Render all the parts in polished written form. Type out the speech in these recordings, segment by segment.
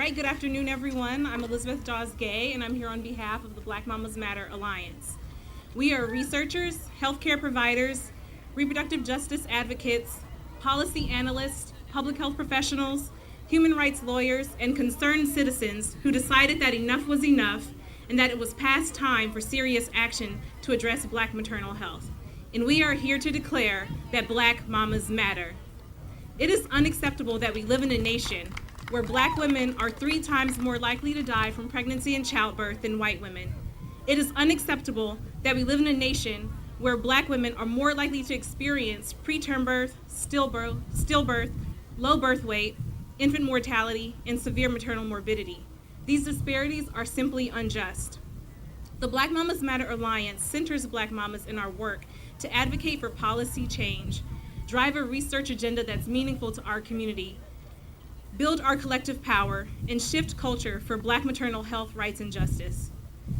right, good afternoon, everyone. I'm Elizabeth Dawes Gay, and I'm here on behalf of the Black Mamas Matter Alliance. We are researchers, healthcare providers, reproductive justice advocates, policy analysts, public health professionals, human rights lawyers, and concerned citizens who decided that enough was enough and that it was past time for serious action to address Black maternal health. And we are here to declare that Black Mamas Matter. It is unacceptable that we live in a nation where Black women are 3 times more likely to die from pregnancy and childbirth than white women. It is unacceptable that we live in a nation where Black women are more likely to experience preterm birth, stillbirth, low birth weight, infant mortality, and severe maternal morbidity. These disparities are simply unjust. The Black Mamas Matter Alliance centers Black mamas in our work to advocate for policy change, drive a research agenda that's meaningful to our community, build our collective power, and shift culture for Black maternal health, rights, and justice.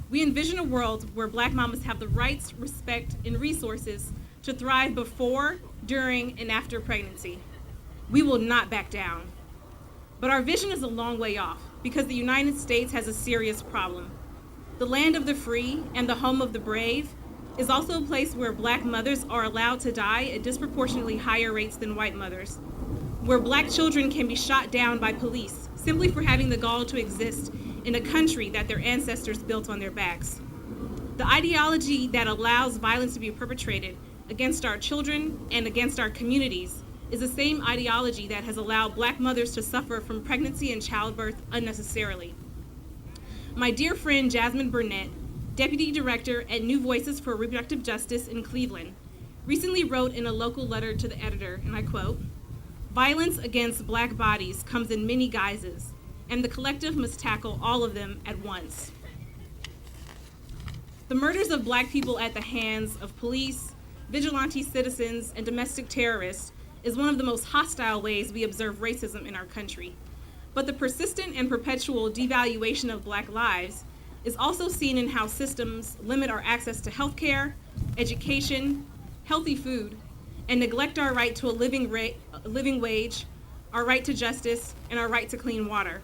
We envision a world where Black mamas have the rights, respect, and resources to thrive before, during, and after pregnancy. We will not back down. But our vision is a long way off because the United States has a serious problem. The land of the free and the home of the brave is also a place where Black mothers are allowed to die at disproportionately higher rates than white mothers, where Black children can be shot down by police simply for having the gall to exist in a country that their ancestors built on their backs. The ideology that allows violence to be perpetrated against our children and against our communities is the same ideology that has allowed Black mothers to suffer from pregnancy and childbirth unnecessarily. My dear friend Jasmine Burnett, Deputy Director at New Voices for Reproductive Justice in Cleveland, recently wrote in a local letter to the editor, and I quote, "Violence against Black bodies comes in many guises, and the collective must tackle all of them at once." The murders of Black people at the hands of police, vigilante citizens, and domestic terrorists is one of the most hostile ways we observe racism in our country. But the persistent and perpetual devaluation of Black lives is also seen in how systems limit our access to health care, education, healthy food, and neglect our right to a living wage, our right to justice, and our right to clean water.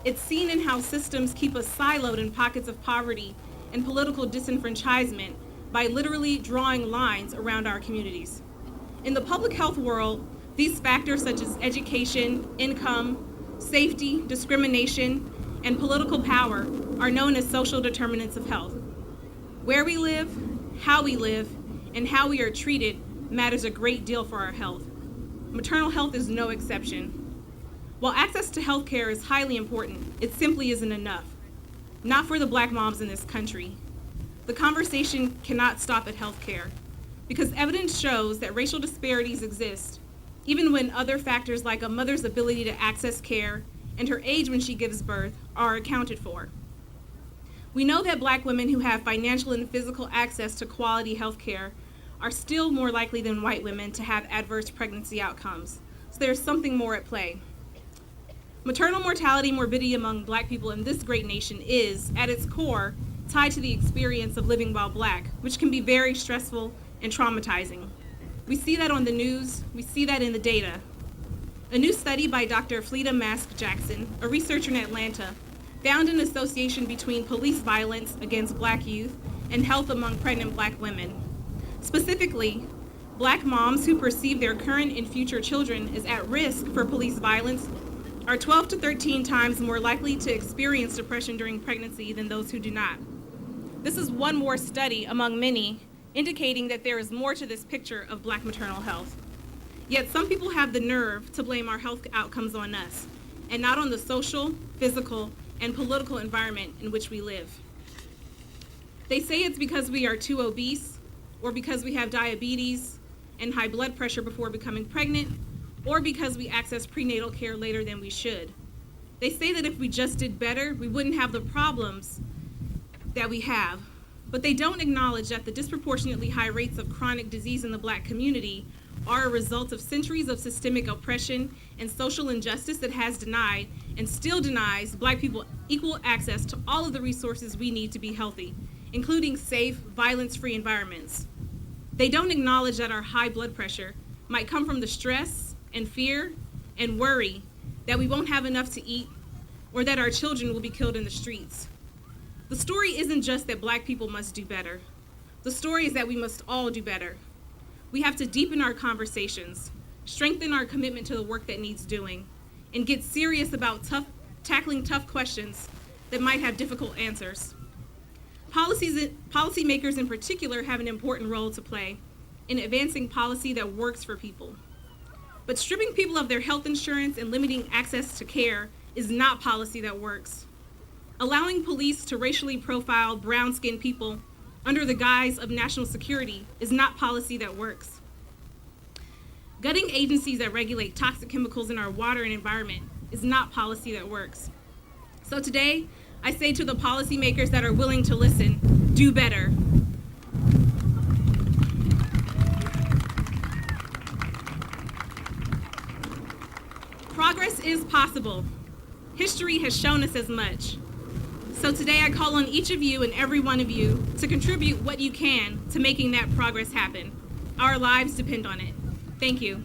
It's seen in how systems keep us siloed in pockets of poverty and political disenfranchisement by literally drawing lines around our communities. In the public health world, these factors such as education, income, safety, discrimination, and political power are known as social determinants of health. Where we live, and how we are treated matters a great deal for our health. Maternal health is no exception. While access to health care is highly important, it simply isn't enough. Not for the Black moms in this country. The conversation cannot stop at health care, because evidence shows that racial disparities exist, even when other factors like a mother's ability to access care and her age when she gives birth are accounted for. We know that Black women who have financial and physical access to quality health care are still more likely than white women to have adverse pregnancy outcomes. So there's something more at play. Maternal mortality and morbidity among Black people in this great nation is, at its core, tied to the experience of living while Black, which can be very stressful and traumatizing. We see that on the news, we see that in the data. A new study by Dr. Fleda Mask Jackson, a researcher in Atlanta, found an association between police violence against Black youth and health among pregnant Black women. Specifically, Black moms who perceive their current and future children as at risk for police violence are 12 to 13 times more likely to experience depression during pregnancy than those who do not. This is one more study among many indicating that there is more to this picture of Black maternal health. Yet some people have the nerve to blame our health outcomes on us, and not on the social, physical, and political environment in which we live. They say it's because we are too obese, or because we have diabetes and high blood pressure before becoming pregnant, or because we access prenatal care later than we should. They say that if we just did better, we wouldn't have the problems that we have. But they don't acknowledge that the disproportionately high rates of chronic disease in the Black community are a result of centuries of systemic oppression and social injustice that has denied and still denies Black people equal access to all of the resources we need to be healthy, including safe, violence-free environments. They don't acknowledge that our high blood pressure might come from the stress and fear and worry that we won't have enough to eat, or that our children will be killed in the streets. The story isn't just that Black people must do better. The story is that we must all do better. We have to deepen our conversations, strengthen our commitment to the work that needs doing, and get serious about tackling tough questions that might have difficult answers. Policymakers in particular have an important role to play in advancing policy that works for people. But stripping people of their health insurance and limiting access to care is not policy that works. Allowing police to racially profile brown-skinned people under the guise of national security is not policy that works. Gutting agencies that regulate toxic chemicals in our water and environment is not policy that works. So today, I say to the policymakers that are willing to listen, do better. Progress is possible. History has shown us as much. So today I call on each of you and every one of you to contribute what you can to making that progress happen. Our lives depend on it. Thank you.